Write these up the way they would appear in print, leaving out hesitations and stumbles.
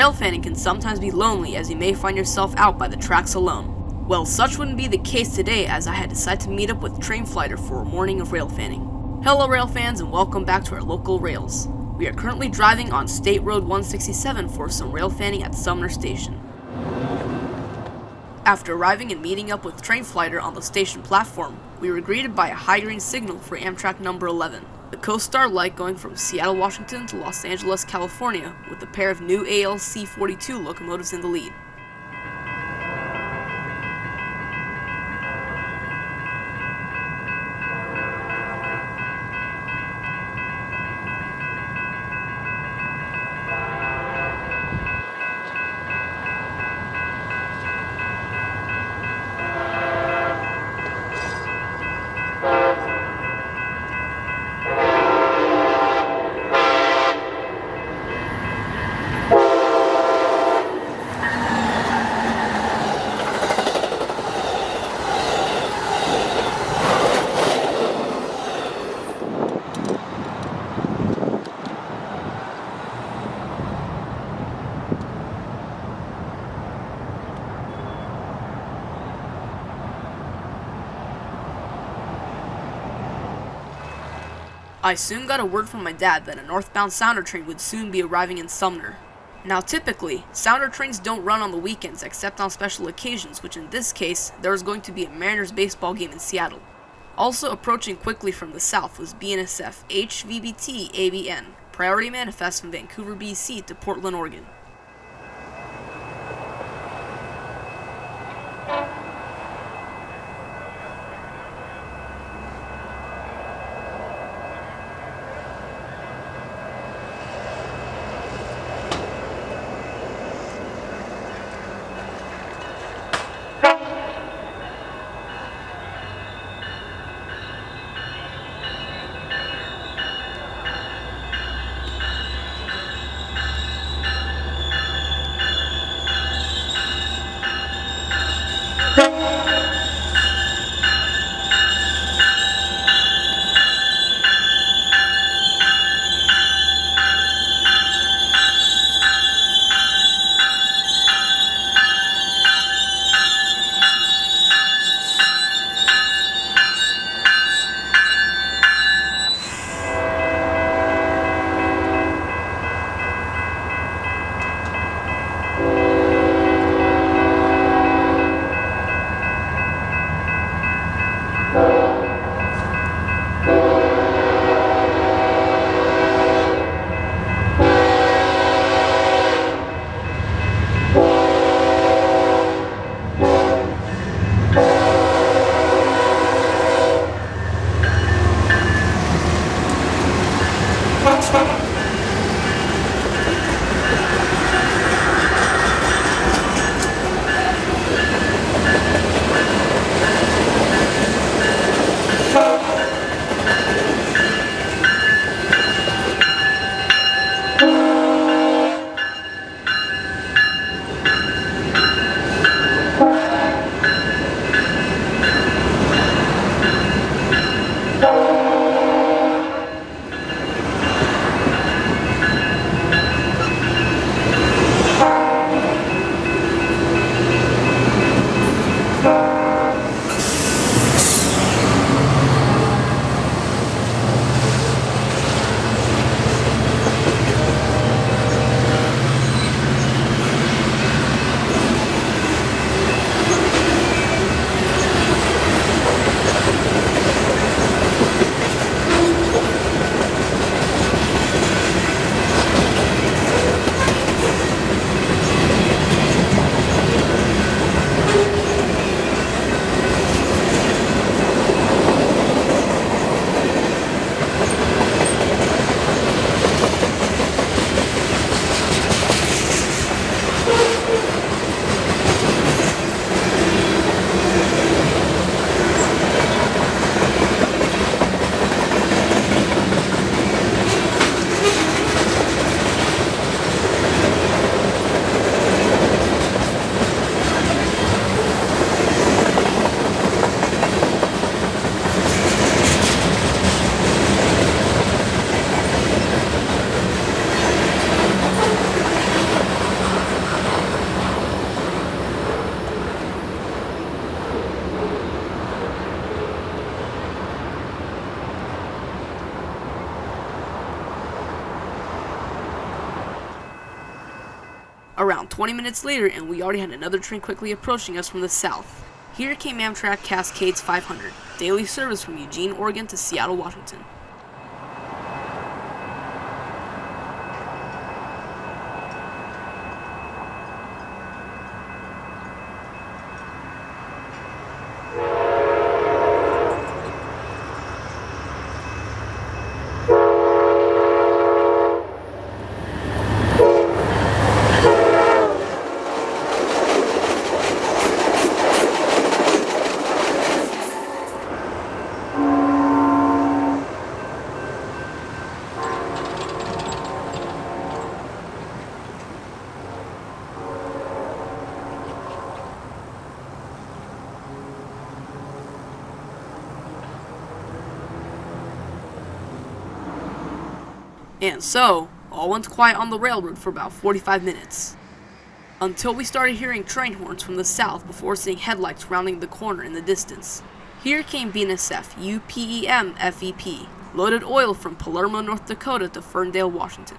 railfanning can sometimes be lonely, as you may find yourself out by the tracks alone. Well, such wouldn't be the case today, as I had decided to meet up with Trainflighter for a morning of railfanning. Hello rail fans, and welcome back to our local rails. We are currently driving on State Road 167 for some railfanning at Sumner Station. After arriving and meeting up with Trainflighter on the station platform, we were greeted by a high green signal for Amtrak number 11, the coast Starlight going from Seattle, Washington to Los Angeles, California, with a pair of new ALC 42 locomotives in the lead. I soon got a word from my dad that a northbound Sounder train would soon be arriving in Sumner. Now typically, Sounder trains don't run on the weekends except on special occasions, which in this case, there was going to be a Mariners baseball game in Seattle. Also approaching quickly from the south was BNSF H-VBTABN, priority manifest from Vancouver, BC to Portland, Oregon. Around 20 minutes later, and we already had another train quickly approaching us from the south. Here came Amtrak Cascades 500, daily service from Eugene, Oregon to Seattle, Washington. And so, all went quiet on the railroad for about 45 minutes. Until we started hearing train horns from the south before seeing headlights rounding the corner in the distance. Here came BNSF U-PEMFEP, loaded oil from Palermo, North Dakota to Ferndale, Washington.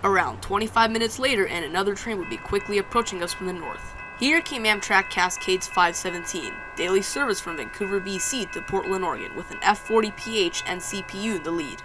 Around 25 minutes later, and another train would be quickly approaching us from the north. Here came Amtrak Cascades 517, daily service from Vancouver, BC to Portland, Oregon, with an F40PH and CPU in the lead.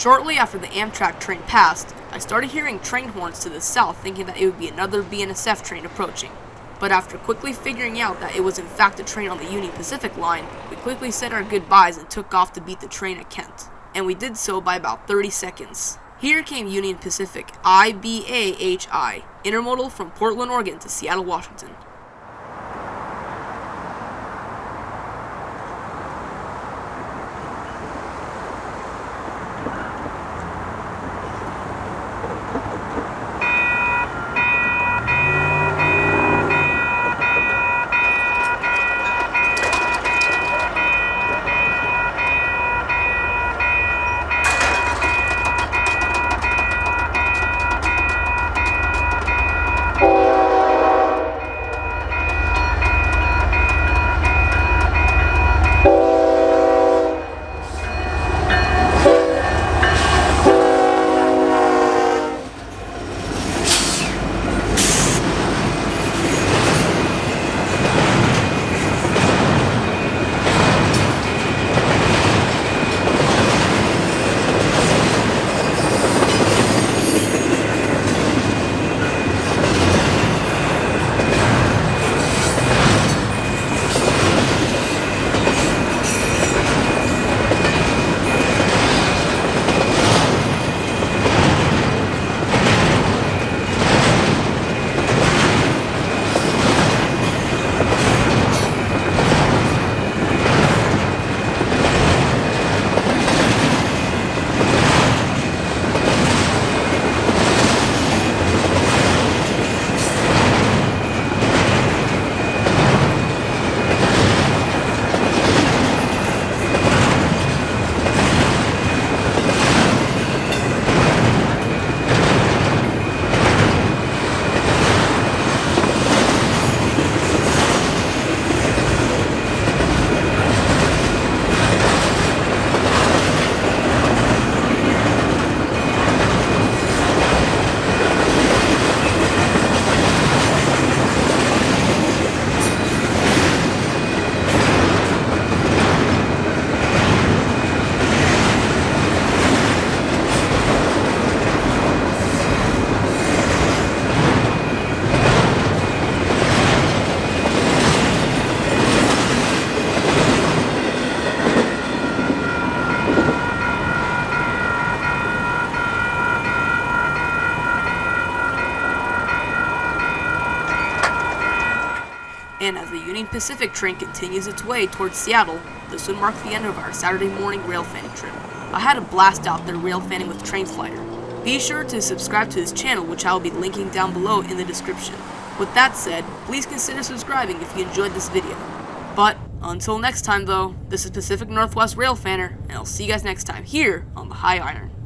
Shortly after the Amtrak train passed, I started hearing train horns to the south, thinking that it would be another BNSF train approaching. But after quickly figuring out that it was in fact a train on the Union Pacific line, we quickly said our goodbyes and took off to beat the train at Kent. And we did so by about 30 seconds. Here came Union Pacific I-BAHI, intermodal from Portland, Oregon to Seattle, Washington. And as the Union Pacific train continues its way towards Seattle, this would mark the end of our Saturday morning railfanning trip. I had a blast out there railfanning with Trainflighter. Be sure to subscribe to his channel, which I will be linking down below in the description. With that said, please consider subscribing if you enjoyed this video. But until next time though, this is Pacific Northwest Railfanner, and I'll see you guys next time here on the High Iron.